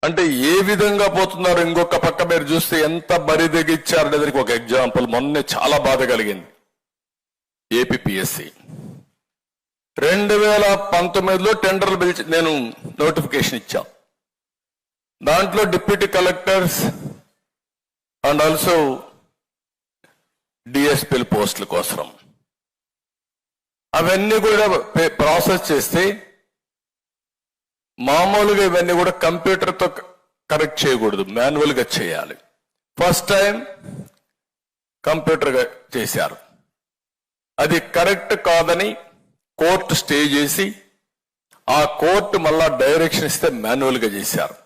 అంటే ఏ విధంగా పోతున్నారు ఇంకొక పక్క మీరు చూస్తే ఎంత బరిదెగిచ్చారు అనేది ఒక ఎగ్జాంపుల్ మొన్నే చాలా బాధ కలిగింది. ఏపీపీఎస్సి 2019లో టెండర్లు పిలిచి నేను నోటిఫికేషన్ ఇచ్చా. దాంట్లో డిప్యూటీ కలెక్టర్స్ అండ్ ఆల్సో డిఎస్పీల పోస్టుల కోసం అవన్నీ కూడా ప్రాసెస్ చేస్తే మామూలుగా ఇవన్నీ కూడా కంప్యూటర్తో కరెక్ట్ చేయకూడదు, మాన్యువల్గా చేయాలి. ఫస్ట్ టైం కంప్యూటర్గా చేశారు. అది కరెక్ట్ కాదని కోర్టు స్టే చేసి ఆ కోర్టు మళ్ళా డైరెక్షన్ ఇస్తే మాన్యువల్గా చేశారు.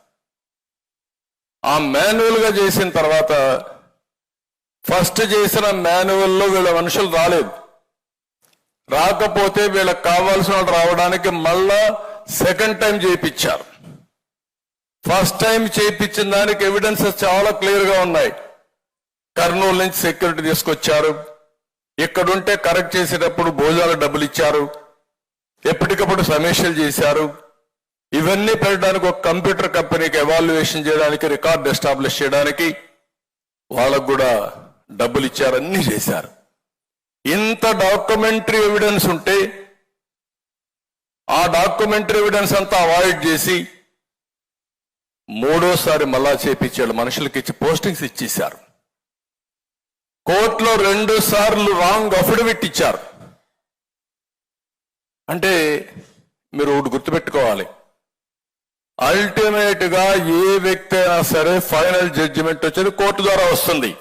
ఆ మాన్యువల్గా చేసిన తర్వాత ఫస్ట్ చేసిన మాన్యువల్లో వీళ్ళ మనుషులు రాలేదు. రాకపోతే వీళ్ళకి కావాల్సిన వాళ్ళు రావడానికి మళ్ళా సెకండ్ టైం చేయించారు. ఫస్ట్ టైం చేయించిన దానికి ఎవిడెన్సెస్ చాలా క్లియర్ గా ఉన్నాయి. కర్నూలు నుంచి సెక్యూరిటీ తీసుకొచ్చారు, ఇక్కడుంటే కరెక్ట్ చేసేటప్పుడు భోజనాలు డబ్బులు ఇచ్చారు, ఎప్పటికప్పుడు సమీక్షలు చేశారు. ఇవన్నీ పెట్టడానికి ఒక కంప్యూటర్ కంపెనీకి ఎవాల్యుయేషన్ చేయడానికి, రికార్డ్ ఎస్టాబ్లిష్ చేయడానికి వాళ్ళకు కూడా డబ్బులు ఇచ్చారు, అన్ని చేశారు. ఇంత డాక్యుమెంటరీ ఎవిడెన్స్ ఉంటే ఆ డాక్యుమెంటరీ ఎవిడెన్స్ అంతా అవాయిడ్ చేసి మూడోసారి మళ్ళా చేపించాడు, మనుషులకి ఇచ్చి పోస్టింగ్స్ ఇచ్చేశారు. కోర్టులో 2 సార్లు రాంగ్ అఫిడవిట్ ఇచ్చారు. అంటే మీరు ఒకటి గుర్తుపెట్టుకోవాలి, అల్టిమేట్ గా ఏ వ్యక్తి అయినా సరే ఫైనల్ జడ్జిమెంట్ వచ్చేది కోర్టు ద్వారా వస్తుంది.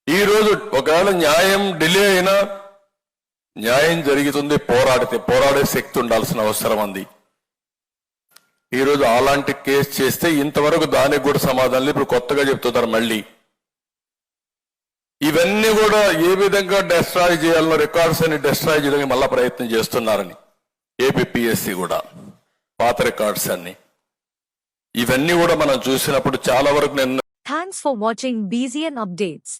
ఈ రోజు ఒకవేళ న్యాయం డిలే అయినా న్యాయం జరుగుతుంది, పోరాడే శక్తి ఉండాల్సిన అవసరం ఉంది. ఈరోజు అలాంటి కేసు చేస్తే ఇంతవరకు దానికి కూడా సమాధానం ఇప్పుడు కొత్తగా చెప్తున్నారు. మళ్ళీ ఇవన్నీ కూడా ఏ విధంగా డెస్ట్రాయ్ చేయాలనో రికార్డ్స్ అని డెస్ట్రాయ్ చేయడానికి మళ్ళా ప్రయత్నం చేస్తున్నారని ఏపీపీఎస్సి కూడా పాత రికార్డ్స్ అన్ని ఇవన్నీ కూడా మనం చూసినప్పుడు చాలా వరకు నేను Thanks for watching BZN updates.